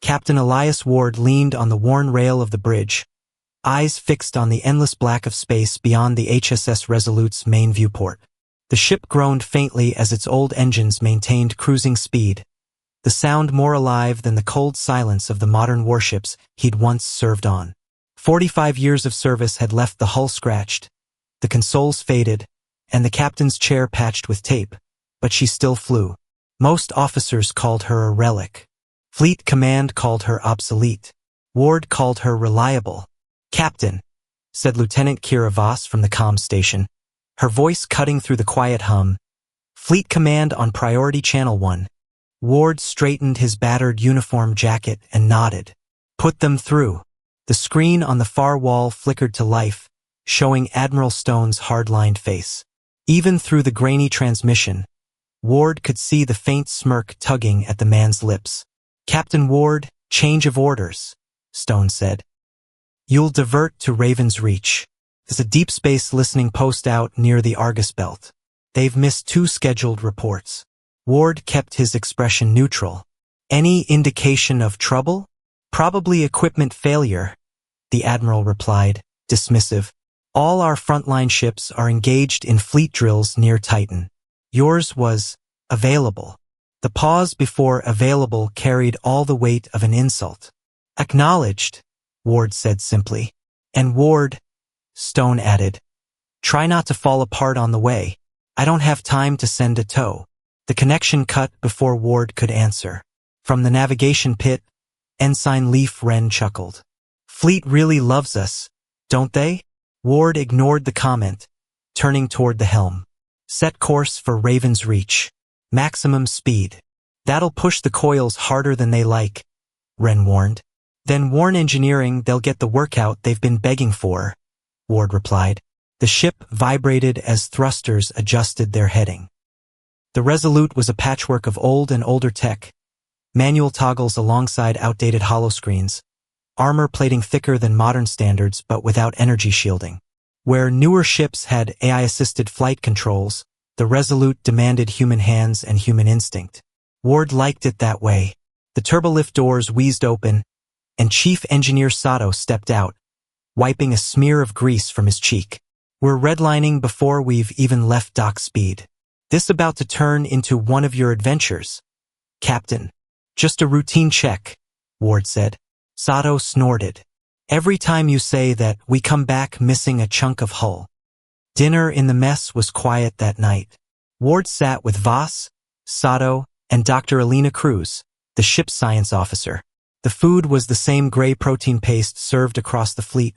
Captain Elias Ward leaned on the worn rail of the bridge, eyes fixed on the endless black of space beyond the HSS Resolute's main viewport. The ship groaned faintly as its old engines maintained cruising speed, the sound more alive than the cold silence of the modern warships he'd once served on. 45 years of service had left the hull scratched, the consoles faded, and the captain's chair patched with tape, but she still flew. Most officers called her a relic. Fleet Command called her obsolete. Ward called her reliable. "Captain," said Lieutenant Kira Voss from the comm station, her voice cutting through the quiet hum. "Fleet Command on Priority Channel 1. Ward straightened his battered uniform jacket and nodded. "Put them through." The screen on the far wall flickered to life, showing Admiral Stone's hard-lined face. Even through the grainy transmission, Ward could see the faint smirk tugging at the man's lips. "Captain Ward, change of orders," Stone said. "You'll divert to Raven's Reach. There's a deep space listening post out near the Argus Belt. They've missed 2 scheduled reports." Ward kept his expression neutral. "Any indication of trouble?" "Probably equipment failure," the Admiral replied, dismissive. "All our frontline ships are engaged in fleet drills near Titan. Yours was available." The pause before available carried all the weight of an insult. "Acknowledged," Ward said simply. "And Ward," Stone added, "try not to fall apart on the way. I don't have time to send a tow." The connection cut before Ward could answer. From the navigation pit, Ensign Leaf Wren chuckled. "Fleet really loves us, don't they?" Ward ignored the comment, turning toward the helm. "Set course for Raven's Reach. Maximum speed." "That'll push the coils harder than they like," Wren warned. "Then warn engineering they'll get the workout they've been begging for," Ward replied. The ship vibrated as thrusters adjusted their heading. The Resolute was a patchwork of old and older tech, manual toggles alongside outdated holoscreens, armor plating thicker than modern standards but without energy shielding. Where newer ships had AI-assisted flight controls, the Resolute demanded human hands and human instinct. Ward liked it that way. The turbolift doors wheezed open, and Chief Engineer Sato stepped out, wiping a smear of grease from his cheek. "We're redlining before we've even left dock speed. This about to turn into one of your adventures, Captain." "Just a routine check," Ward said. Sato snorted. "Every time you say that, we come back missing a chunk of hull." Dinner in the mess was quiet that night. Ward sat with Voss, Sato, and Dr. Alina Cruz, the ship's science officer. The food was the same gray protein paste served across the fleet,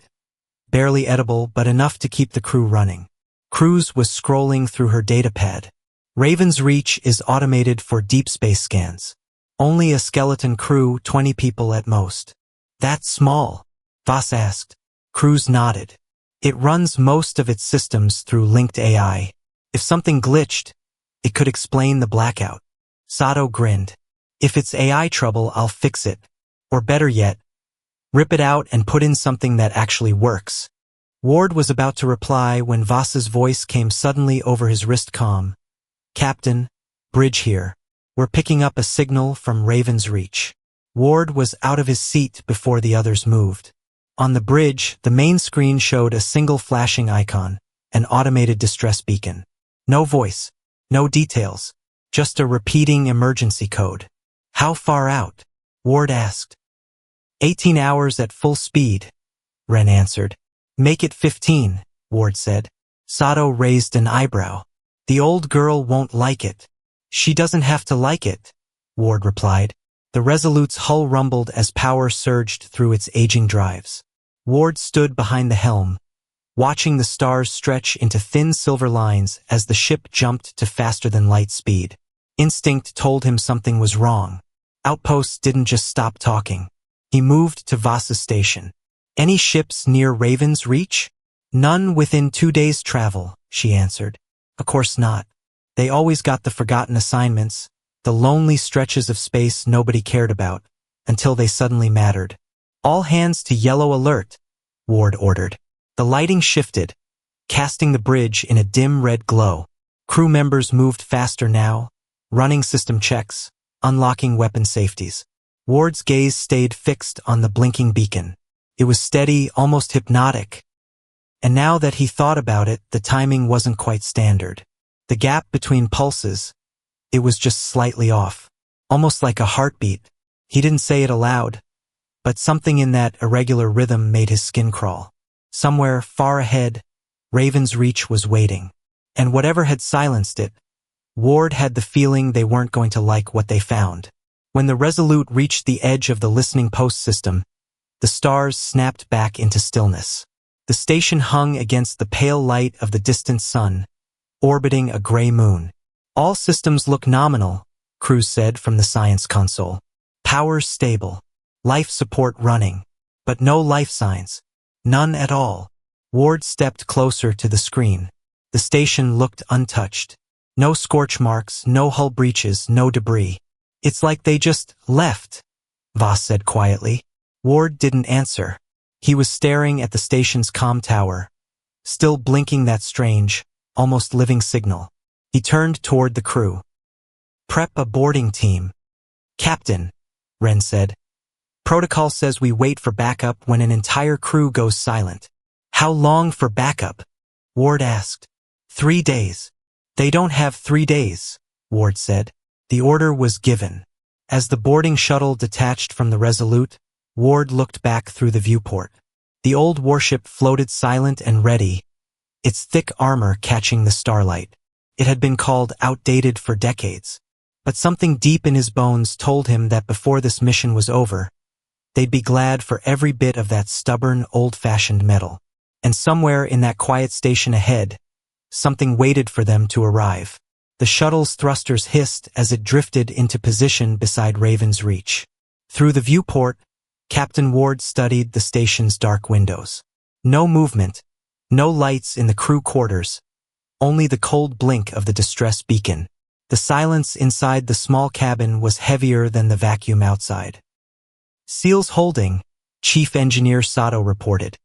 barely edible but enough to keep the crew running. Cruz was scrolling through her datapad. "Raven's Reach is automated for deep space scans. Only a skeleton crew, 20 people at most." "That's small?" Voss asked. Cruz nodded. "It runs most of its systems through linked AI. If something glitched, it could explain the blackout." Sato grinned. "If it's AI trouble, I'll fix it. Or better yet, rip it out and put in something that actually works." Ward was about to reply when Voss's voice came suddenly over his wrist comm. "Captain, bridge here. We're picking up a signal from Raven's Reach." Ward was out of his seat before the others moved. On the bridge, the main screen showed a single flashing icon, an automated distress beacon. No voice, no details, just a repeating emergency code. "How far out?" Ward asked. 18 hours at full speed," Wren answered. "Make it 15, Ward said. Sato raised an eyebrow. "The old girl won't like it." "She doesn't have to like it," Ward replied. The Resolute's hull rumbled as power surged through its aging drives. Ward stood behind the helm, watching the stars stretch into thin silver lines as the ship jumped to faster-than-light speed. Instinct told him something was wrong. Outposts didn't just stop talking. He moved to Voss's station. "Any ships near Raven's Reach?" "None within 2 days' travel," she answered. "Of course not. They always got the forgotten assignments, the lonely stretches of space nobody cared about, until they suddenly mattered." "All hands to yellow alert," Ward ordered. The lighting shifted, casting the bridge in a dim red glow. Crew members moved faster now, running system checks, unlocking weapon safeties. Ward's gaze stayed fixed on the blinking beacon. It was steady, almost hypnotic. And now that he thought about it, the timing wasn't quite standard. The gap between pulses, it was just slightly off. Almost like a heartbeat. He didn't say it aloud, but something in that irregular rhythm made his skin crawl. Somewhere far ahead, Raven's Reach was waiting. And whatever had silenced it, Ward had the feeling they weren't going to like what they found. When the Resolute reached the edge of the listening post system, the stars snapped back into stillness. The station hung against the pale light of the distant sun, orbiting a gray moon. All systems look nominal, Cruz said from the science console. Power stable. Life support running. But no life signs. None at all. Ward stepped closer to the screen. The station looked untouched. No scorch marks, no hull breaches, no debris. It's like they just left, Voss said quietly. Ward didn't answer. He was staring at the station's comm tower, still blinking that strange, almost living signal. He turned toward the crew. Prep a boarding team. Captain, Wren said. Protocol says we wait for backup when an entire crew goes silent. How long for backup? Ward asked. 3 days. They don't have 3 days, Ward said. The order was given. As the boarding shuttle detached from the Resolute, Ward looked back through the viewport. The old warship floated silent and ready, its thick armor catching the starlight. It had been called outdated for decades. But something deep in his bones told him that before this mission was over, they'd be glad for every bit of that stubborn, old-fashioned metal. And somewhere in that quiet station ahead, something waited for them to arrive. The shuttle's thrusters hissed as it drifted into position beside Raven's Reach. Through the viewport, Captain Ward studied the station's dark windows. No movement, no lights in the crew quarters, only the cold blink of the distress beacon. The silence inside the small cabin was heavier than the vacuum outside. Seals holding, Chief Engineer Sato reported,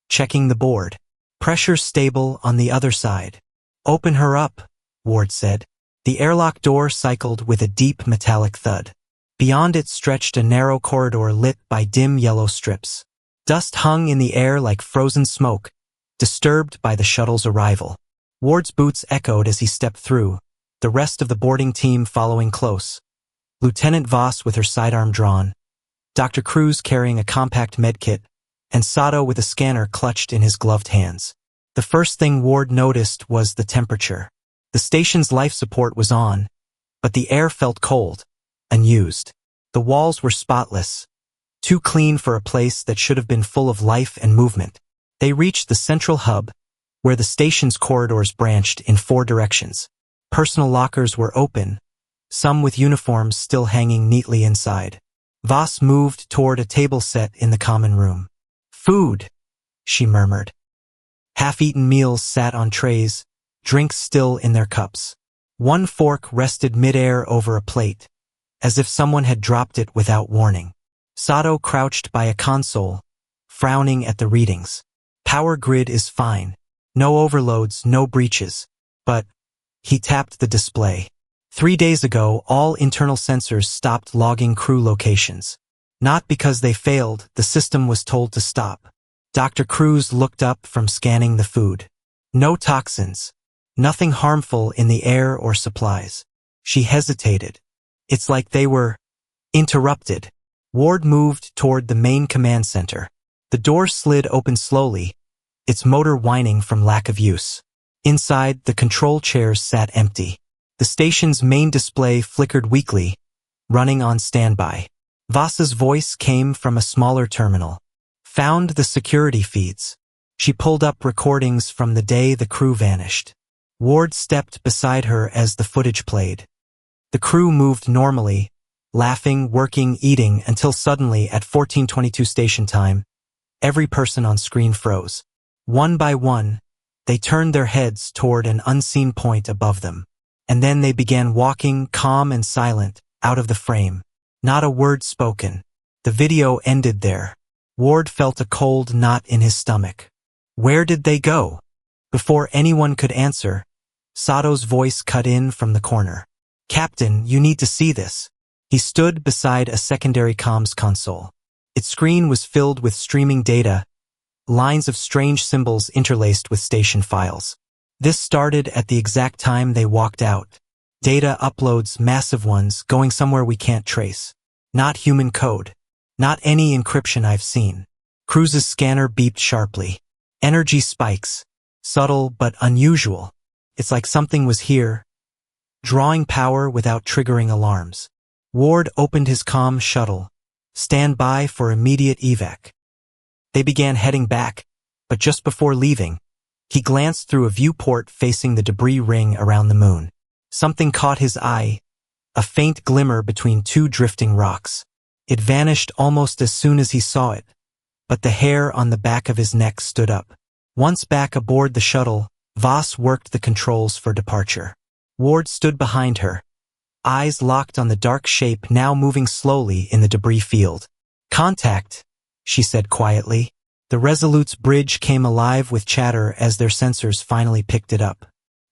checking the board. Pressure stable on the other side. Open her up, Ward said. The airlock door cycled with a deep metallic thud. Beyond it stretched a narrow corridor lit by dim yellow strips. Dust hung in the air like frozen smoke, disturbed by the shuttle's arrival. Ward's boots echoed as he stepped through, the rest of the boarding team following close. Lieutenant Voss with her sidearm drawn, Dr. Cruz carrying a compact medkit, and Sato with a scanner clutched in his gloved hands. The first thing Ward noticed was the temperature. The station's life support was on, but the air felt cold, unused. The walls were spotless, too clean for a place that should have been full of life and movement. They reached the central hub, where the station's corridors branched in 4 directions. Personal lockers were open, some with uniforms still hanging neatly inside. Voss moved toward a table set in the common room. Food, she murmured. Half-eaten meals sat on trays, drinks still in their cups. One fork rested midair over a plate, as if someone had dropped it without warning. Sato crouched by a console, frowning at the readings. Power grid is fine. No overloads, no breaches. But he tapped the display. 3 days ago, all internal sensors stopped logging crew locations. Not because they failed, the system was told to stop. Dr. Cruz looked up from scanning the food. No toxins. Nothing harmful in the air or supplies. She hesitated. It's like they were interrupted. Ward moved toward the main command center. The door slid open slowly, its motor whining from lack of use. Inside, the control chairs sat empty. The station's main display flickered weakly, running on standby. Voss's voice came from a smaller terminal. Found the security feeds. She pulled up recordings from the day the crew vanished. Ward stepped beside her as the footage played. The crew moved normally, laughing, working, eating, until suddenly at 14:22 station time, every person on screen froze. One by one, they turned their heads toward an unseen point above them. And then they began walking, calm and silent, out of the frame. Not a word spoken. The video ended there. Ward felt a cold knot in his stomach. Where did they go? Before anyone could answer, Sato's voice cut in from the corner. Captain, you need to see this. He stood beside a secondary comms console. Its screen was filled with streaming data, lines of strange symbols interlaced with station files. This started at the exact time they walked out. Data uploads, massive ones, going somewhere we can't trace. Not human code. Not any encryption I've seen. Cruz's scanner beeped sharply. Energy spikes. Subtle but unusual. It's like something was here, drawing power without triggering alarms. Ward opened his comm shuttle. Stand by for immediate evac. They began heading back, but just before leaving, he glanced through a viewport facing the debris ring around the moon. Something caught his eye, a faint glimmer between two drifting rocks. It vanished almost as soon as he saw it, but the hair on the back of his neck stood up. Once back aboard the shuttle, Voss worked the controls for departure. Ward stood behind her, eyes locked on the dark shape now moving slowly in the debris field. Contact, she said quietly. The Resolute's bridge came alive with chatter as their sensors finally picked it up.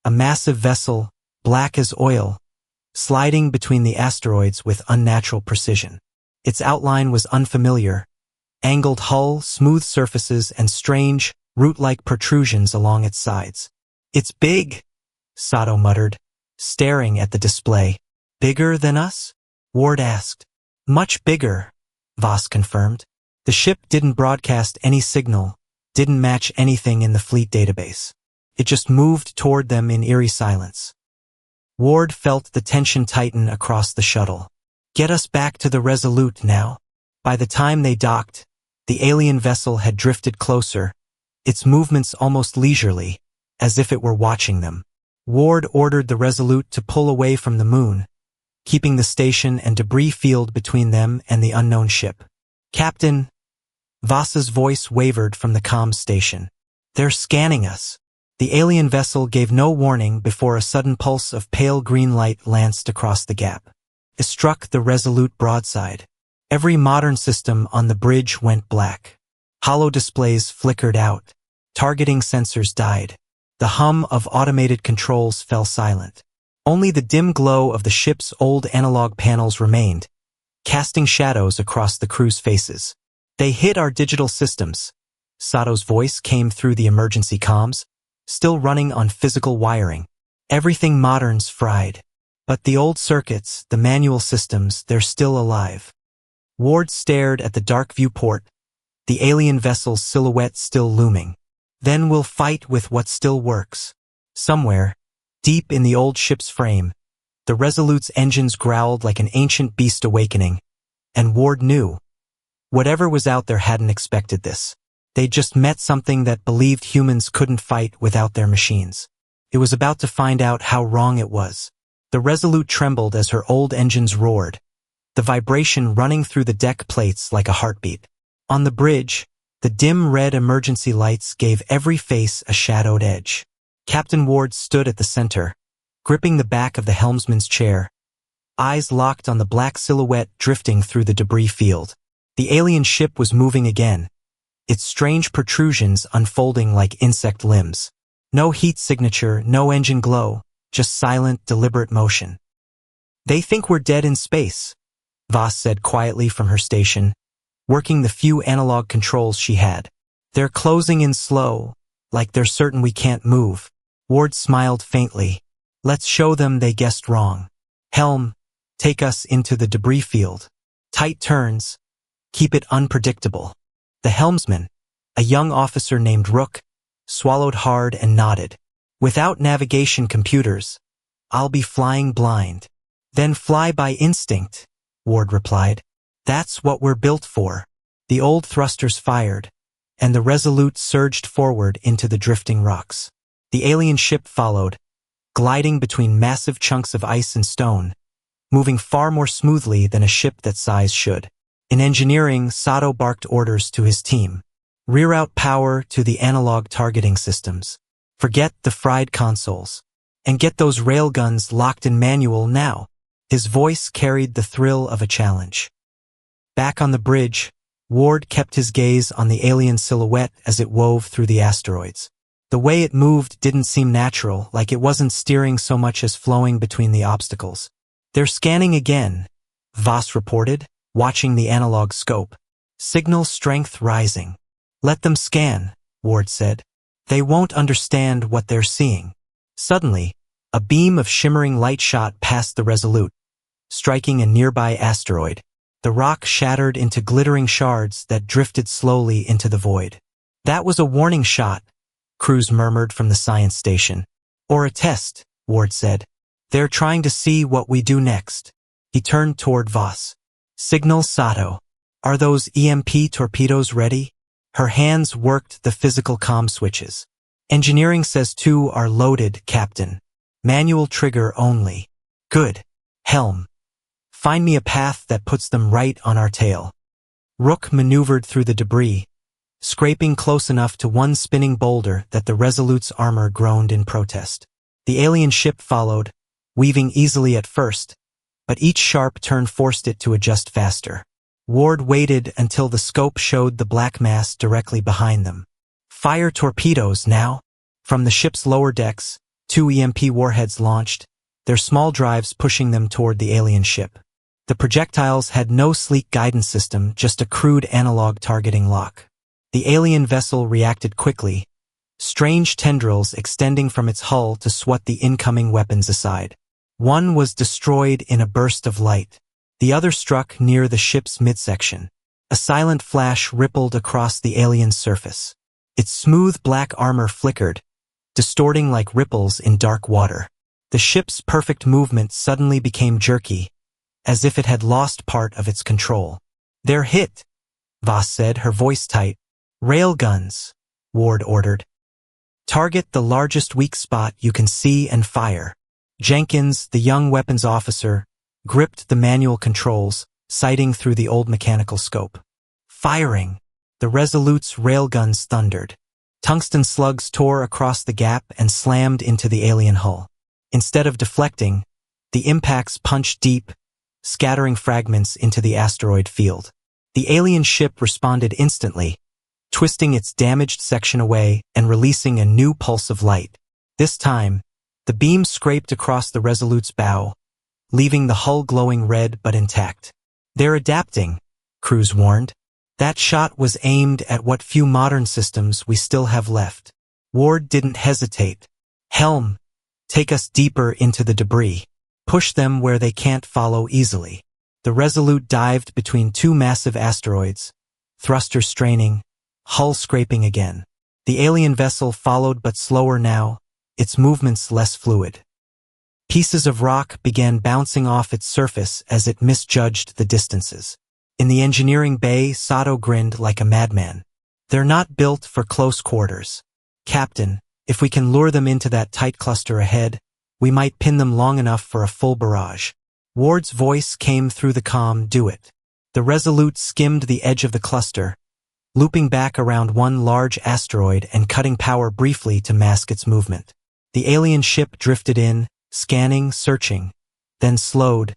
A massive vessel, black as oil, sliding between the asteroids with unnatural precision. Its outline was unfamiliar. Angled hull, smooth surfaces, and strange, root-like protrusions along its sides. It's big, Sato muttered, staring at the display. Bigger than us? Ward asked. Much bigger, Voss confirmed. The ship didn't broadcast any signal, didn't match anything in the fleet database. It just moved toward them in eerie silence. Ward felt the tension tighten across the shuttle. Get us back to the Resolute now. By the time they docked, the alien vessel had drifted closer, its movements almost leisurely, as if it were watching them. Ward ordered the Resolute to pull away from the moon, keeping the station and debris field between them and the unknown ship. Captain, Voss's voice wavered from the comms station. They're scanning us. The alien vessel gave no warning before a sudden pulse of pale green light lanced across the gap. It struck the Resolute broadside. Every modern system on the bridge went black. Holo displays flickered out. Targeting sensors died. The hum of automated controls fell silent. Only the dim glow of the ship's old analog panels remained, casting shadows across the crew's faces. They hit our digital systems. Sato's voice came through the emergency comms, still running on physical wiring. Everything modern's fried. But the old circuits, the manual systems, they're still alive. Ward stared at the dark viewport, the alien vessel's silhouette still looming. Then we'll fight with what still works. Somewhere, deep in the old ship's frame, the Resolute's engines growled like an ancient beast awakening. And Ward knew. Whatever was out there hadn't expected this. They'd just met something that believed humans couldn't fight without their machines. It was about to find out how wrong it was. The Resolute trembled as her old engines roared, the vibration running through the deck plates like a heartbeat. On the bridge, the dim red emergency lights gave every face a shadowed edge. Captain Ward stood at the center, gripping the back of the helmsman's chair, eyes locked on the black silhouette drifting through the debris field. The alien ship was moving again, its strange protrusions unfolding like insect limbs. No heat signature, no engine glow, just silent, deliberate motion. They think we're dead in space, Voss said quietly from her station, working the few analog controls she had. They're closing in slow, like they're certain we can't move. Ward smiled faintly. Let's show them they guessed wrong. Helm, take us into the debris field. Tight turns. Keep it unpredictable. The helmsman, a young officer named Rook, swallowed hard and nodded. Without navigation computers, I'll be flying blind. Then fly by instinct, Ward replied. That's what we're built for. The old thrusters fired, and the Resolute surged forward into the drifting rocks. The alien ship followed, gliding between massive chunks of ice and stone, moving far more smoothly than a ship that size should. In engineering, Sato barked orders to his team. Reroute power to the analog targeting systems. Forget the fried consoles. And get those railguns locked in manual now. His voice carried the thrill of a challenge. Back on the bridge, Ward kept his gaze on the alien silhouette as it wove through the asteroids. The way it moved didn't seem natural, like it wasn't steering so much as flowing between the obstacles. They're scanning again, Voss reported, watching the analog scope. Signal strength rising. Let them scan, Ward said. They won't understand what they're seeing. Suddenly, a beam of shimmering light shot past the Resolute, striking a nearby asteroid. The rock shattered into glittering shards that drifted slowly into the void. That was a warning shot, Cruz murmured from the science station. Or a test, Ward said. They're trying to see what we do next. He turned toward Voss. Signal Sato. Are those EMP torpedoes ready? Her hands worked the physical comm switches. Engineering says 2 are loaded, Captain. Manual trigger only. Good. Helm. Find me a path that puts them right on our tail. Rook maneuvered through the debris, scraping close enough to one spinning boulder that the Resolute's armor groaned in protest. The alien ship followed, weaving easily at first, but each sharp turn forced it to adjust faster. Ward waited until the scope showed the black mass directly behind them. Fire torpedoes now. From the ship's lower decks, 2 EMP warheads launched, their small drives pushing them toward the alien ship. The projectiles had no sleek guidance system, just a crude analog targeting lock. The alien vessel reacted quickly, strange tendrils extending from its hull to swat the incoming weapons aside. One was destroyed in a burst of light. The other struck near the ship's midsection. A silent flash rippled across the alien's surface. Its smooth black armor flickered, distorting like ripples in dark water. The ship's perfect movement suddenly became jerky, as if it had lost part of its control. They're hit, Voss said, her voice tight. Railguns, Ward ordered. Target the largest weak spot you can see and fire. Jenkins, the young weapons officer, gripped the manual controls, sighting through the old mechanical scope. Firing. The Resolute's railguns thundered. Tungsten slugs tore across the gap and slammed into the alien hull. Instead of deflecting, the impacts punched deep, scattering fragments into the asteroid field. The alien ship responded instantly, twisting its damaged section away and releasing a new pulse of light. This time, the beam scraped across the Resolute's bow, leaving the hull glowing red but intact. They're adapting, Cruz warned. That shot was aimed at what few modern systems we still have left. Ward didn't hesitate. Helm, take us deeper into the debris. Push them where they can't follow easily. The Resolute dived between 2 massive asteroids, thrusters straining, hull scraping again. The alien vessel followed but slower now, its movements less fluid. Pieces of rock began bouncing off its surface as it misjudged the distances. In the engineering bay, Sato grinned like a madman. They're not built for close quarters. Captain, if we can lure them into that tight cluster ahead, we might pin them long enough for a full barrage. Ward's voice came through the comm, do it. The Resolute skimmed the edge of the cluster, looping back around one large asteroid and cutting power briefly to mask its movement. The alien ship drifted in, scanning, searching, then slowed,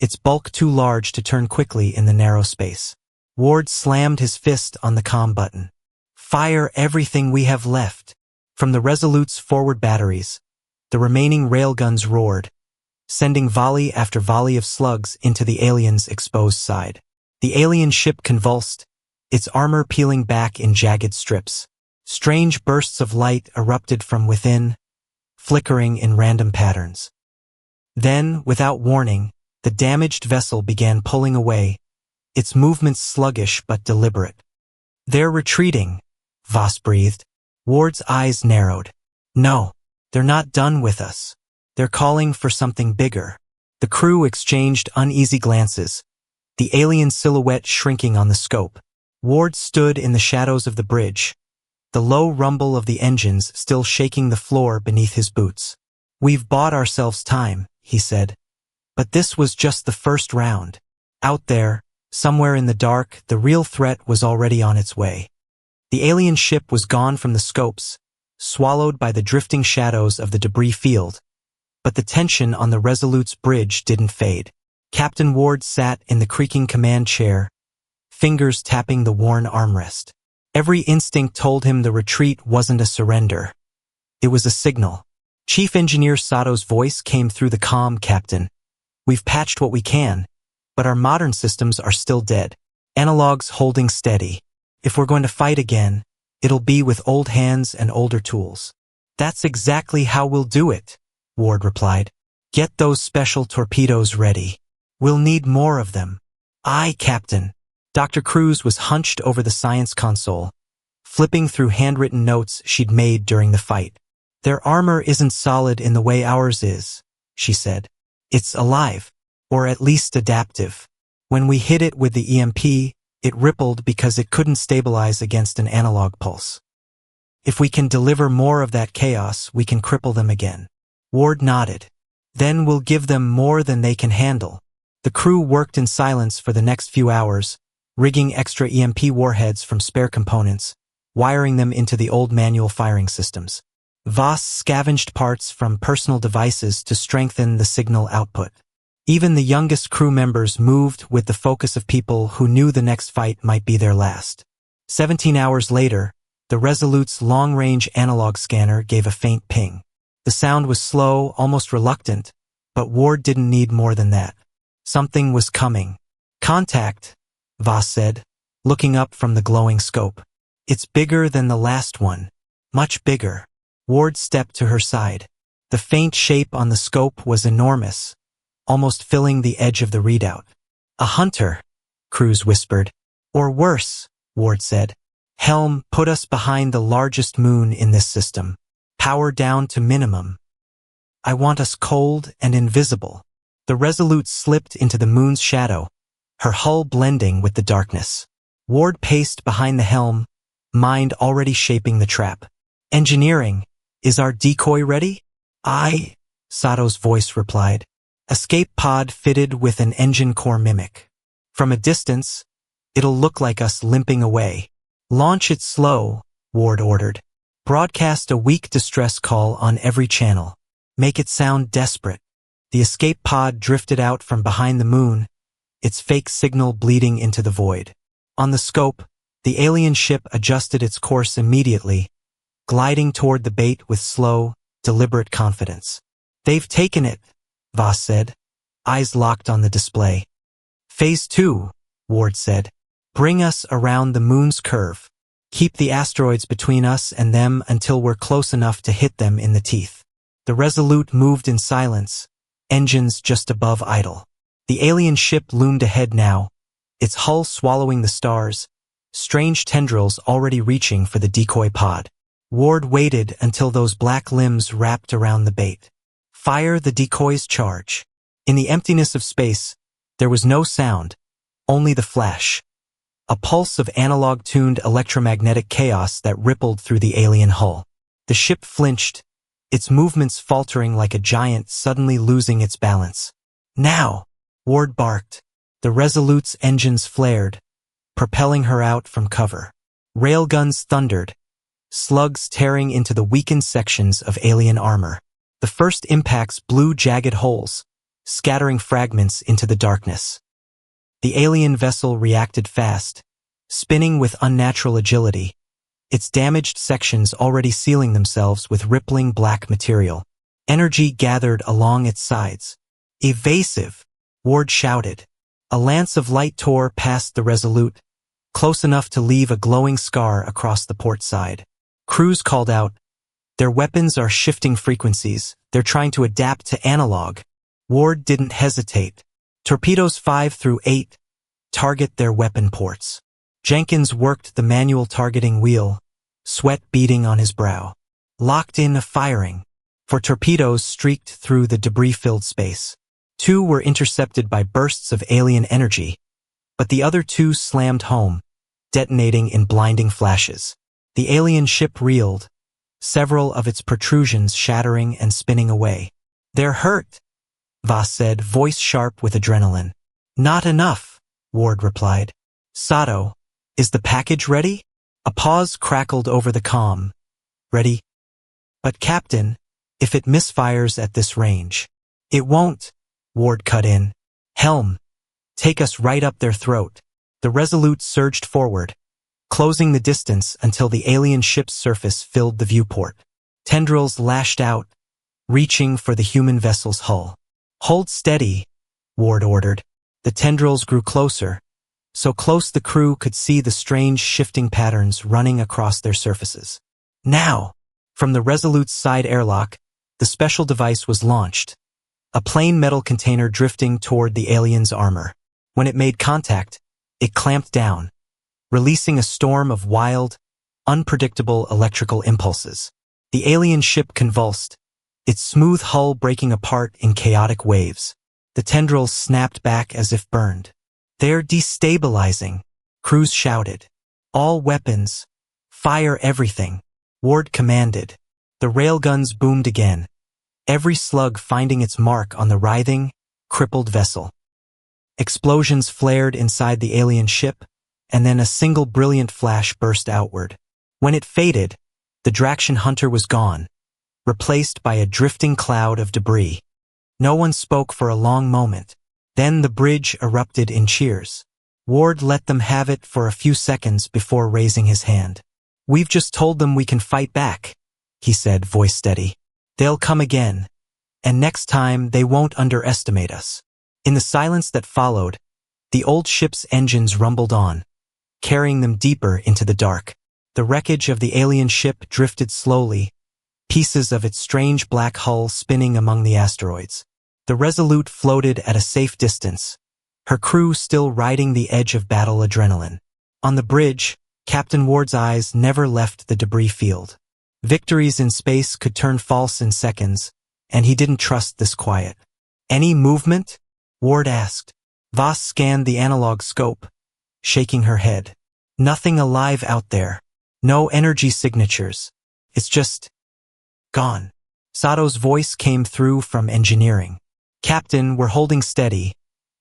its bulk too large to turn quickly in the narrow space. Ward slammed his fist on the comm button. Fire everything we have left. From the Resolute's forward batteries, the remaining railguns roared, sending volley after volley of slugs into the alien's exposed side. The alien ship convulsed, its armor peeling back in jagged strips. Strange bursts of light erupted from within, flickering in random patterns. Then, without warning, the damaged vessel began pulling away, its movements sluggish but deliberate. They're retreating, Voss breathed. Ward's eyes narrowed. No, they're not done with us. They're calling for something bigger. The crew exchanged uneasy glances, the alien silhouette shrinking on the scope. Ward stood in the shadows of the bridge, the low rumble of the engines still shaking the floor beneath his boots. We've bought ourselves time, he said. But this was just the first round. Out there, somewhere in the dark, the real threat was already on its way. The alien ship was gone from the scopes, swallowed by the drifting shadows of the debris field. But the tension on the Resolute's bridge didn't fade. Captain Ward sat in the creaking command chair, fingers tapping the worn armrest. Every instinct told him the retreat wasn't a surrender. It was a signal. Chief Engineer Sato's voice came through the comm, Captain. We've patched what we can, but our modern systems are still dead. Analogs holding steady. If we're going to fight again, it'll be with old hands and older tools. That's exactly how we'll do it, Ward replied. Get those special torpedoes ready. We'll need more of them. Aye, Captain. Dr. Cruz was hunched over the science console, flipping through handwritten notes she'd made during the fight. Their armor isn't solid in the way ours is, she said. It's alive, or at least adaptive. When we hit it with the EMP, it rippled because it couldn't stabilize against an analog pulse. If we can deliver more of that chaos, we can cripple them again. Ward nodded. Then we'll give them more than they can handle. The crew worked in silence for the next few hours, rigging extra EMP warheads from spare components, wiring them into the old manual firing systems. Voss scavenged parts from personal devices to strengthen the signal output. Even the youngest crew members moved with the focus of people who knew the next fight might be their last. 17 hours later, the Resolute's long-range analog scanner gave a faint ping. The sound was slow, almost reluctant, but Ward didn't need more than that. Something was coming. Contact, Voss said, looking up from the glowing scope. It's bigger than the last one. Much bigger. Ward stepped to her side. The faint shape on the scope was enormous, almost filling the edge of the readout. A hunter, Cruz whispered. Or worse, Ward said. Helm, put us behind the largest moon in this system. Power down to minimum. I want us cold and invisible. The Resolute slipped into the moon's shadow, her hull blending with the darkness. Ward paced behind the helm, mind already shaping the trap. Engineering, is our decoy ready? Aye, Sato's voice replied. Escape pod fitted with an engine core mimic. From a distance, it'll look like us limping away. Launch it slow, Ward ordered. Broadcast a weak distress call on every channel. Make it sound desperate. The escape pod drifted out from behind the moon, its fake signal bleeding into the void. On the scope, the alien ship adjusted its course immediately, gliding toward the bait with slow, deliberate confidence. They've taken it, Voss said, eyes locked on the display. Phase 2, Ward said. Bring us around the moon's curve. Keep the asteroids between us and them until we're close enough to hit them in the teeth. The Resolute moved in silence, engines just above idle. The alien ship loomed ahead now, its hull swallowing the stars, strange tendrils already reaching for the decoy pod. Ward waited until those black limbs wrapped around the bait. Fire the decoy's charge. In the emptiness of space, there was no sound, only the flash. A pulse of analog-tuned electromagnetic chaos that rippled through the alien hull. The ship flinched, its movements faltering like a giant suddenly losing its balance. Now, Ward barked. The Resolute's engines flared, propelling her out from cover. Railguns thundered, slugs tearing into the weakened sections of alien armor. The first impacts blew jagged holes, scattering fragments into the darkness. The alien vessel reacted fast, spinning with unnatural agility, its damaged sections already sealing themselves with rippling black material. Energy gathered along its sides. Evasive, Ward shouted. A lance of light tore past the Resolute, close enough to leave a glowing scar across the port side. Cruz called out, Their weapons are shifting frequencies. They're trying to adapt to analog. Ward didn't hesitate. Torpedoes 5 through 8 target their weapon ports. Jenkins worked the manual targeting wheel, sweat beading on his brow. Locked in firing, for torpedoes streaked through the debris-filled space. 2 were intercepted by bursts of alien energy, but the other 2 slammed home, detonating in blinding flashes. The alien ship reeled, several of its protrusions shattering and spinning away. They're hurt, Voss said, voice sharp with adrenaline. Not enough, Ward replied. Sato, is the package ready? A pause crackled over the comm. Ready? But Captain, if it misfires at this range. It won't, Ward cut in. Helm, take us right up their throat. The Resolute surged forward, closing the distance until the alien ship's surface filled the viewport. Tendrils lashed out, reaching for the human vessel's hull. Hold steady, Ward ordered. The tendrils grew closer, so close the crew could see the strange shifting patterns running across their surfaces. Now, from the Resolute's side airlock, the special device was launched, a plain metal container drifting toward the alien's armor. When it made contact, it clamped down, releasing a storm of wild, unpredictable electrical impulses. The alien ship convulsed, its smooth hull breaking apart in chaotic waves. The tendrils snapped back as if burned. "They're destabilizing," crews shouted. "All weapons, fire everything," Ward commanded. The railguns boomed again, every slug finding its mark on the writhing, crippled vessel. Explosions flared inside the alien ship, and then a single brilliant flash burst outward. When it faded, the Draxion Hunter was gone, replaced by a drifting cloud of debris. No one spoke for a long moment. Then the bridge erupted in cheers. Ward let them have it for a few seconds before raising his hand. "We've just told them we can fight back," he said, voice steady. "They'll come again, and next time they won't underestimate us." In the silence that followed, the old ship's engines rumbled on, carrying them deeper into the dark. The wreckage of the alien ship drifted slowly, pieces of its strange black hull spinning among the asteroids. The Resolute floated at a safe distance, her crew still riding the edge of battle adrenaline. On the bridge, Captain Ward's eyes never left the debris field. Victories in space could turn false in seconds, and he didn't trust this quiet. "Any movement?" Ward asked. Voss scanned the analog scope, shaking her head. "Nothing alive out there. No energy signatures. It's just gone." Sato's voice came through from engineering. "Captain, we're holding steady,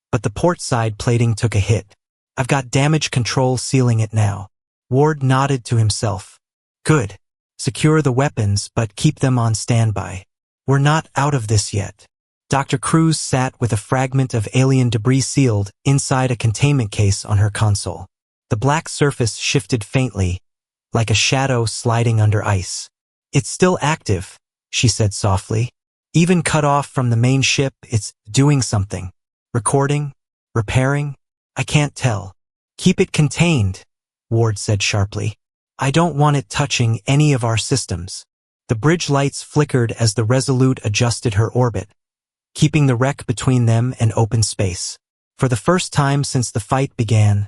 but the port side plating took a hit. I've got damage control sealing it now." Ward nodded to himself. "Good. Secure the weapons, but keep them on standby. We're not out of this yet." Dr. Cruz sat with a fragment of alien debris sealed inside a containment case on her console. The black surface shifted faintly, like a shadow sliding under ice. "It's still active," she said softly. "Even cut off from the main ship, it's doing something. Recording? Repairing? I can't tell." "Keep it contained," Ward said sharply. "I don't want it touching any of our systems." The bridge lights flickered as the Resolute adjusted her orbit, keeping the wreck between them and open space. For the first time since the fight began,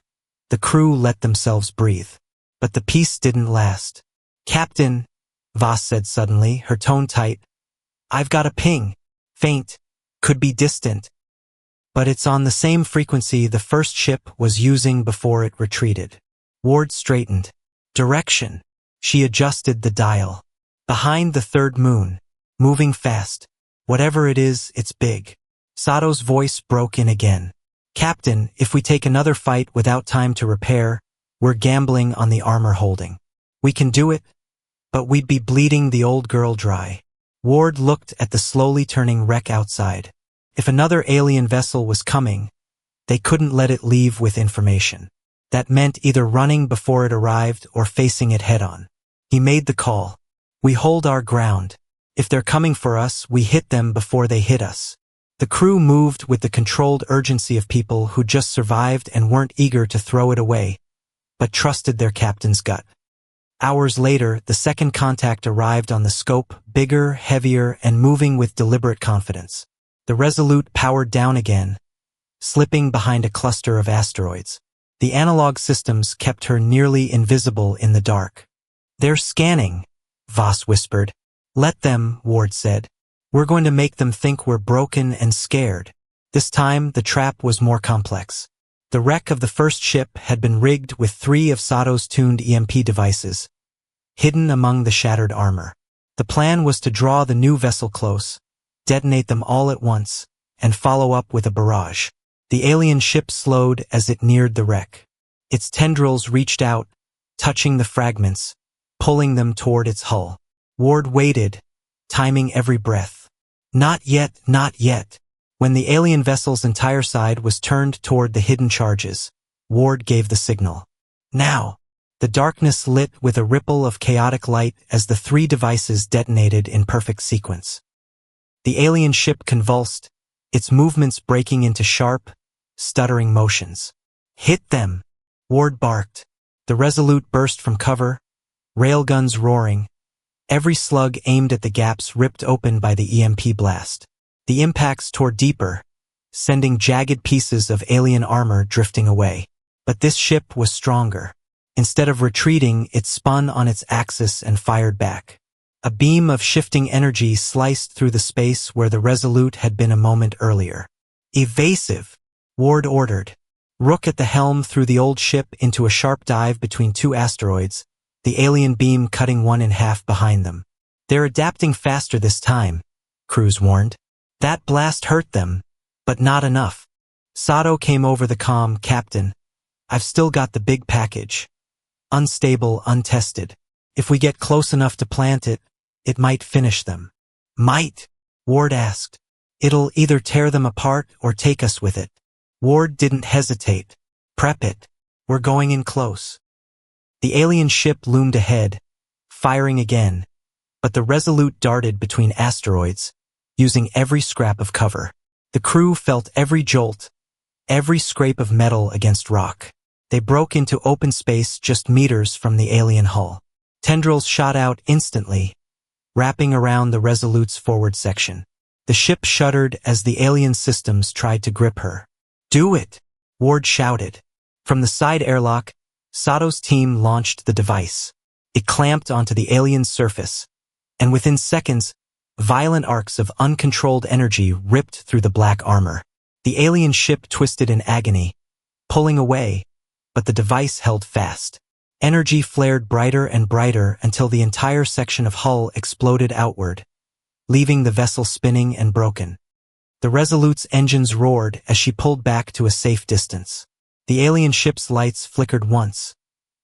the crew let themselves breathe. But the peace didn't last. "Captain," Voss said suddenly, her tone tight, "I've got a ping. Faint. Could be distant. But it's on the same frequency the first ship was using before it retreated." Ward straightened. "Direction." She adjusted the dial. "Behind the third moon. Moving fast. Whatever it is, it's big." Sato's voice broke in again. "Captain, if we take another fight without time to repair, we're gambling on the armor holding. We can do it, but we'd be bleeding the old girl dry." Ward looked at the slowly turning wreck outside. If another alien vessel was coming, they couldn't let it leave with information. That meant either running before it arrived or facing it head-on. He made the call. "We hold our ground. If they're coming for us, we hit them before they hit us." The crew moved with the controlled urgency of people who just survived and weren't eager to throw it away, but trusted their captain's gut. Hours later, the second contact arrived on the scope, bigger, heavier, and moving with deliberate confidence. The Resolute powered down again, slipping behind a cluster of asteroids. The analog systems kept her nearly invisible in the dark. "They're scanning," Voss whispered. "Let them," Ward said. "We're going to make them think we're broken and scared." This time, the trap was more complex. The wreck of the first ship had been rigged with 3 of Sato's tuned EMP devices, hidden among the shattered armor. The plan was to draw the new vessel close, detonate them all at once, and follow up with a barrage. The alien ship slowed as it neared the wreck. Its tendrils reached out, touching the fragments, pulling them toward its hull. Ward waited, timing every breath. Not yet, not yet. When the alien vessel's entire side was turned toward the hidden charges, Ward gave the signal. Now! The darkness lit with a ripple of chaotic light as the 3 devices detonated in perfect sequence. The alien ship convulsed, its movements breaking into sharp, stuttering motions. Hit them, Ward barked. The Resolute burst from cover, railguns roaring, every slug aimed at the gaps ripped open by the EMP blast. The impacts tore deeper, sending jagged pieces of alien armor drifting away. But this ship was stronger. Instead of retreating, it spun on its axis and fired back. A beam of shifting energy sliced through the space where the Resolute had been a moment earlier. Evasive, Ward ordered. Rook at the helm threw the old ship into a sharp dive between two asteroids, the alien beam cutting one in half behind them. They're adapting faster this time, Cruz warned. That blast hurt them, but not enough. Sato came over the comm. Captain, I've still got the big package. Unstable, untested. If we get close enough to plant it, it might finish them. Might? Ward asked. It'll either tear them apart or take us with it. Ward didn't hesitate. Prep it. We're going in close. The alien ship loomed ahead, firing again, but the Resolute darted between asteroids, using every scrap of cover. The crew felt every jolt, every scrape of metal against rock. They broke into open space just meters from the alien hull. Tendrils shot out instantly, wrapping around the Resolute's forward section. The ship shuddered as the alien systems tried to grip her. Do it, Ward shouted. From the side airlock, Sato's team launched the device. It clamped onto the alien's surface, and within seconds, violent arcs of uncontrolled energy ripped through the black armor. The alien ship twisted in agony, pulling away, but the device held fast. Energy flared brighter and brighter until the entire section of hull exploded outward, leaving the vessel spinning and broken. The Resolute's engines roared as she pulled back to a safe distance. The alien ship's lights flickered once,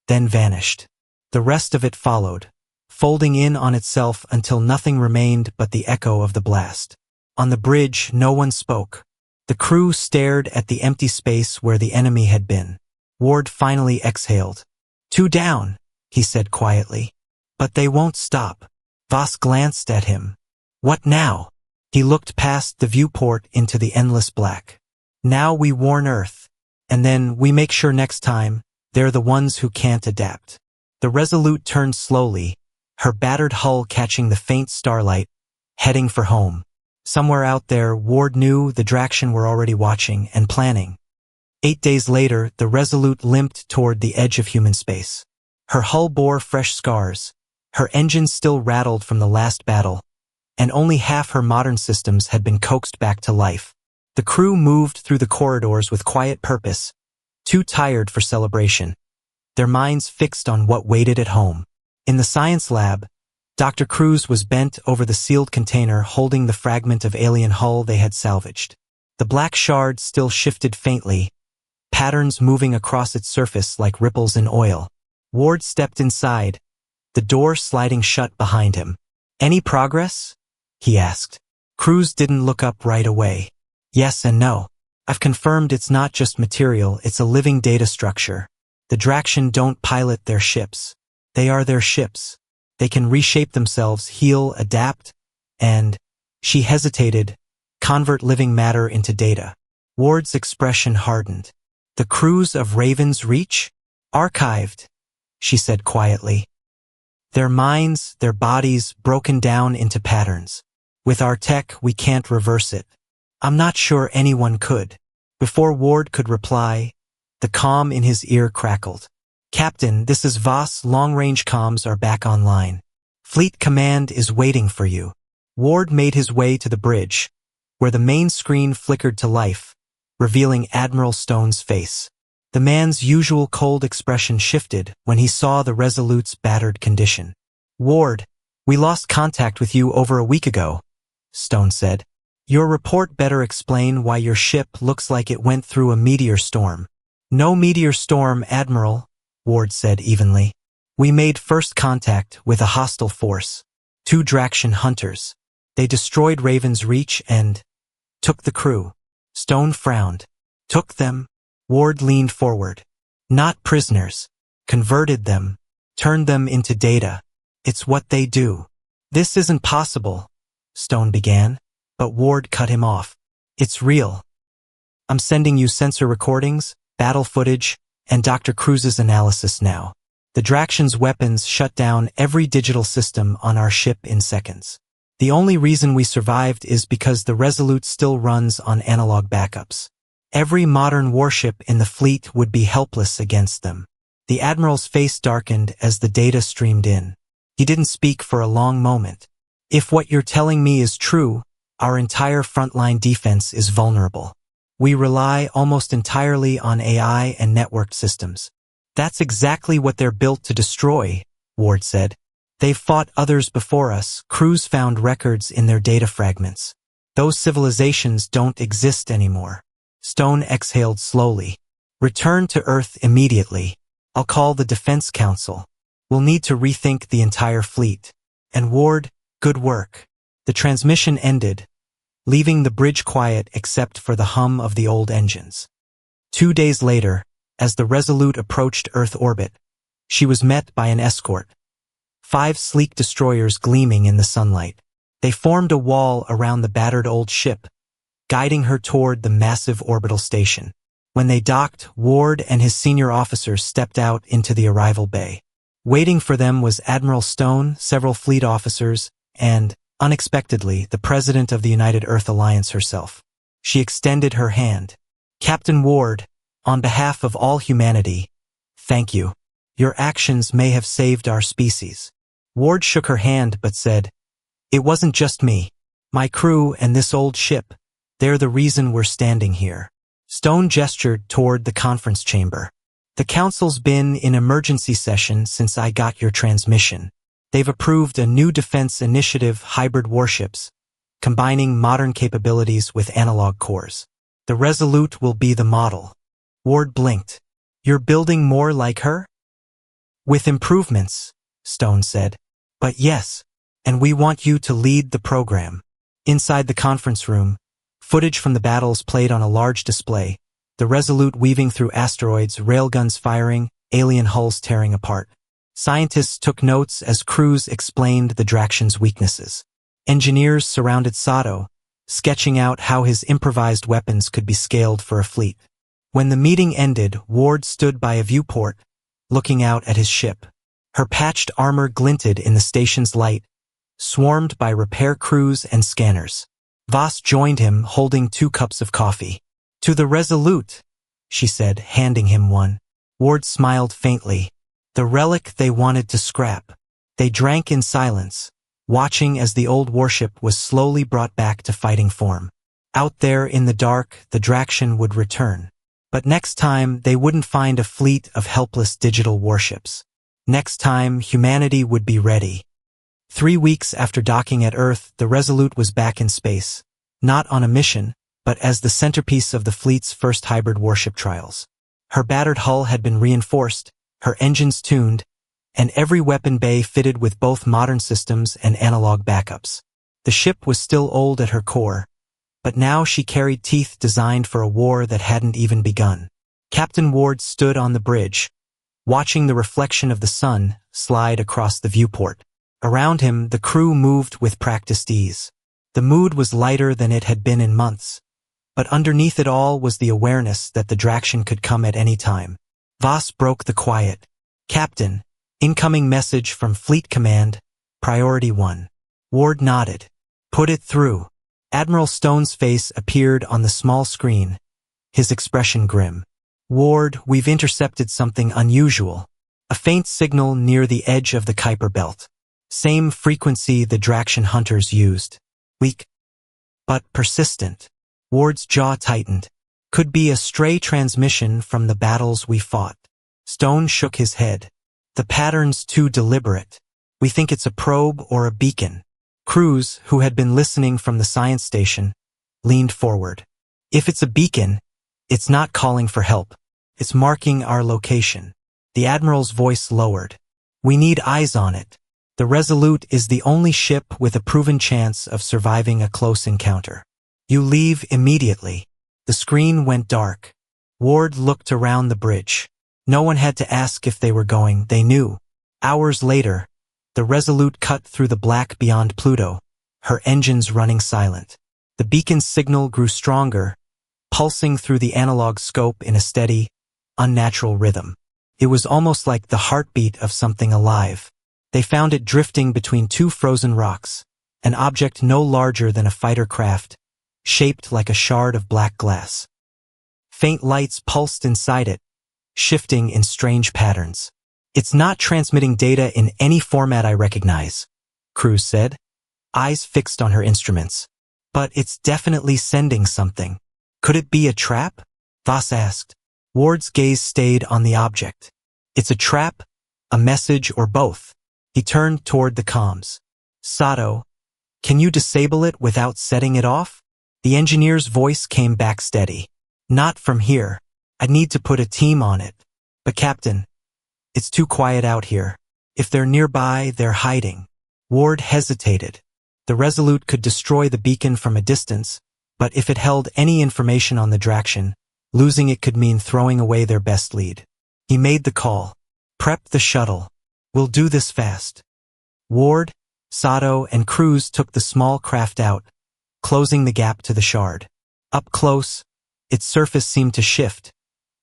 then vanished. The rest of it followed, folding in on itself until nothing remained but the echo of the blast. On the bridge, no one spoke. The crew stared at the empty space where the enemy had been. Ward finally exhaled. 2 down, he said quietly. But they won't stop. Voss glanced at him. What now? He looked past the viewport into the endless black. Now we warn Earth. And then we make sure next time, they're the ones who can't adapt. The Resolute turned slowly, her battered hull catching the faint starlight, heading for home. Somewhere out there, Ward knew the Draxion were already watching and planning. 8 days later, the Resolute limped toward the edge of human space. Her hull bore fresh scars, her engines still rattled from the last battle, and only half her modern systems had been coaxed back to life. The crew moved through the corridors with quiet purpose, too tired for celebration, their minds fixed on what waited at home. In the science lab, Dr. Cruz was bent over the sealed container holding the fragment of alien hull they had salvaged. The black shard still shifted faintly, patterns moving across its surface like ripples in oil. Ward stepped inside, the door sliding shut behind him. Any progress? He asked. Cruz didn't look up right away. Yes and no. I've confirmed it's not just material, it's a living data structure. The Draxion don't pilot their ships. They are their ships. They can reshape themselves, heal, adapt, and, she hesitated, convert living matter into data. Ward's expression hardened. The crews of Raven's Reach? Archived, she said quietly. Their minds, their bodies broken down into patterns. With our tech, we can't reverse it. I'm not sure anyone could. Before Ward could reply, the comm in his ear crackled. Captain, this is Voss. Long-range comms are back online. Fleet Command is waiting for you. Ward made his way to the bridge, where the main screen flickered to life, revealing Admiral Stone's face. The man's usual cold expression shifted when he saw the Resolute's battered condition. Ward, we lost contact with you over a week ago, Stone said. Your report better explain why your ship looks like it went through a meteor storm. No meteor storm, Admiral, Ward said evenly. We made first contact with a hostile force, 2 Draxion Hunters. They destroyed Raven's Reach and took the crew. Stone frowned. Took them? Ward leaned forward. Not prisoners. Converted them. Turned them into data. It's what they do. This isn't possible, Stone began, but Ward cut him off. It's real. I'm sending you sensor recordings, battle footage, and Dr. Cruz's analysis now. The Draxion's weapons shut down every digital system on our ship in seconds. The only reason we survived is because the Resolute still runs on analog backups. Every modern warship in the fleet would be helpless against them. The Admiral's face darkened as the data streamed in. He didn't speak for a long moment. If what you're telling me is true, our entire frontline defense is vulnerable. We rely almost entirely on AI and networked systems. That's exactly what they're built to destroy, Ward said. They've fought others before us. Cruz found records in their data fragments. Those civilizations don't exist anymore. Stone exhaled slowly. Return to Earth immediately. I'll call the Defense Council. We'll need to rethink the entire fleet. And Ward, good work. The transmission ended, leaving the bridge quiet except for the hum of the old engines. 2 days later, as the Resolute approached Earth orbit, she was met by an escort. 5 sleek destroyers gleaming in the sunlight. They formed a wall around the battered old ship, guiding her toward the massive orbital station. When they docked, Ward and his senior officers stepped out into the arrival bay. Waiting for them was Admiral Stone, several fleet officers, and, unexpectedly, the President of the United Earth Alliance herself. She extended her hand. Captain Ward, on behalf of all humanity, thank you. Your actions may have saved our species. Ward shook her hand but said, "It wasn't just me. My crew and this old ship, they're the reason we're standing here." Stone gestured toward the conference chamber. "The Council's been in emergency session since I got your transmission. They've approved a new defense initiative, hybrid warships, combining modern capabilities with analog cores. The Resolute will be the model." Ward blinked. "You're building more like her?" "With improvements," Stone said. "But yes, and we want you to lead the program." Inside the conference room, footage from the battles played on a large display, the Resolute weaving through asteroids, railguns firing, alien hulls tearing apart. Scientists took notes as Cruz explained the Draxion's weaknesses. Engineers surrounded Sato, sketching out how his improvised weapons could be scaled for a fleet. When the meeting ended, Ward stood by a viewport, looking out at his ship. Her patched armor glinted in the station's light, swarmed by repair crews and scanners. Voss joined him, holding 2 cups of coffee. "To the Resolute," she said, handing him one. Ward smiled faintly. The relic they wanted to scrap. They drank in silence, watching as the old warship was slowly brought back to fighting form. Out there in the dark, the Draxion would return. But next time, they wouldn't find a fleet of helpless digital warships. Next time, humanity would be ready. 3 weeks after docking at Earth, the Resolute was back in space. Not on a mission, but as the centerpiece of the fleet's first hybrid warship trials. Her battered hull had been reinforced, her engines tuned, and every weapon bay fitted with both modern systems and analog backups. The ship was still old at her core, but now she carried teeth designed for a war that hadn't even begun. Captain Ward stood on the bridge, watching the reflection of the sun slide across the viewport. Around him, the crew moved with practiced ease. The mood was lighter than it had been in months, but underneath it all was the awareness that the Draxion could come at any time. Voss broke the quiet. "Captain, incoming message from Fleet Command, Priority 1. Ward nodded. "Put it through." Admiral Stone's face appeared on the small screen, his expression grim. "Ward, we've intercepted something unusual. A faint signal near the edge of the Kuiper belt. Same frequency the Draxion Hunters used. Weak, but persistent." Ward's jaw tightened. "Could be a stray transmission from the battles we fought." Stone shook his head. "The pattern's too deliberate. We think it's a probe or a beacon." Cruz, who had been listening from the science station, leaned forward. "If it's a beacon, it's not calling for help. It's marking our location." The Admiral's voice lowered. "We need eyes on it. The Resolute is the only ship with a proven chance of surviving a close encounter. You leave immediately." The screen went dark. Ward looked around the bridge. No one had to ask if they were going, they knew. Hours later, the Resolute cut through the black beyond Pluto, her engines running silent. The beacon's signal grew stronger, pulsing through the analog scope in a steady, unnatural rhythm. It was almost like the heartbeat of something alive. They found it drifting between two frozen rocks, an object no larger than a fighter craft, shaped like a shard of black glass. Faint lights pulsed inside it, shifting in strange patterns. "It's not transmitting data in any format I recognize," Cruz said, eyes fixed on her instruments. "But it's definitely sending something." "Could it be a trap?" Voss asked. Ward's gaze stayed on the object. "It's a trap, a message, or both." He turned toward the comms. "Sato, can you disable it without setting it off?" The engineer's voice came back steady. "Not from here. I'd need to put a team on it. But Captain, it's too quiet out here. If they're nearby, they're hiding." Ward hesitated. The Resolute could destroy the beacon from a distance, but if it held any information on the Draxion, losing it could mean throwing away their best lead. He made the call. "Prep the shuttle. We'll do this fast." Ward, Sato, and Cruz took the small craft out, closing the gap to the shard. Up close, its surface seemed to shift,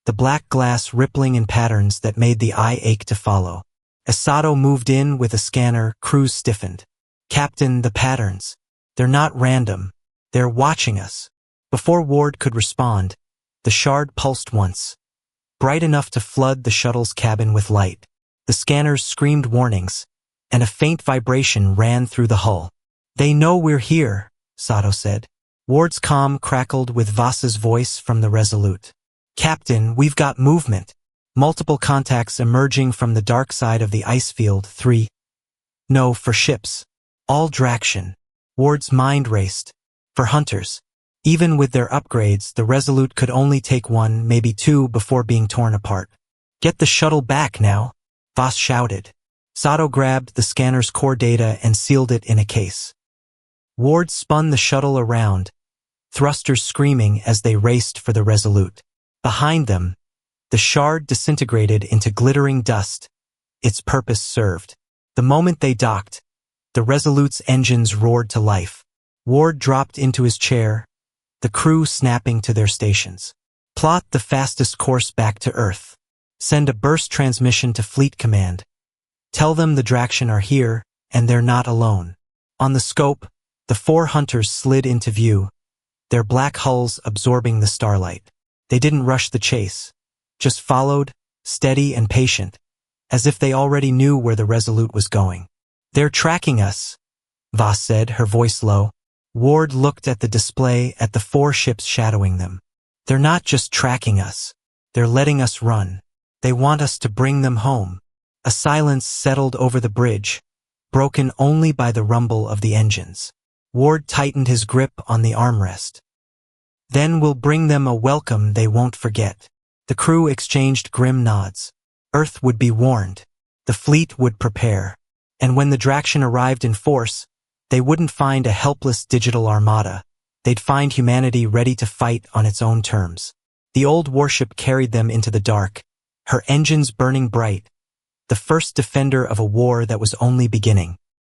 the black glass rippling in patterns that made the eye ache to follow. As Sato moved in with a scanner, Cruz stiffened. "Captain, the patterns. They're not random. They're watching us." Before Ward could respond, the shard pulsed once, bright enough to flood the shuttle's cabin with light. The scanners screamed warnings, and a faint vibration ran through the hull. "They know we're here," Sato said. Ward's comm crackled with Voss's voice from the Resolute. "Captain, we've got movement. Multiple contacts emerging from the dark side of the ice field. 3. No, for ships. All Draxion." Ward's mind raced. For Hunters. Even with their upgrades, the Resolute could only take one, maybe two, before being torn apart. "Get the shuttle back now," Voss shouted. Sato grabbed the scanner's core data and sealed it in a case. Ward spun the shuttle around, thrusters screaming as they raced for the Resolute. Behind them, the shard disintegrated into glittering dust. Its purpose served. The moment they docked, the Resolute's engines roared to life. Ward dropped into his chair, the crew snapping to their stations. "Plot the fastest course back to Earth. Send a burst transmission to Fleet Command. Tell them the Draxion are here, and they're not alone." On the scope, the 4 Hunters slid into view, their black hulls absorbing the starlight. They didn't rush the chase, just followed, steady and patient, as if they already knew where the Resolute was going. "They're tracking us," Voss said, her voice low. Ward looked at the display at the 4 ships shadowing them. "They're not just tracking us. They're letting us run. They want us to bring them home." A silence settled over the bridge, broken only by the rumble of the engines. Ward tightened his grip on the armrest. "Then we'll bring them a welcome they won't forget." The crew exchanged grim nods. Earth would be warned. The fleet would prepare. And when the Draxion arrived in force, they wouldn't find a helpless digital armada. They'd find humanity ready to fight on its own terms. The old warship carried them into the dark, her engines burning bright, the first defender of a war that was only beginning.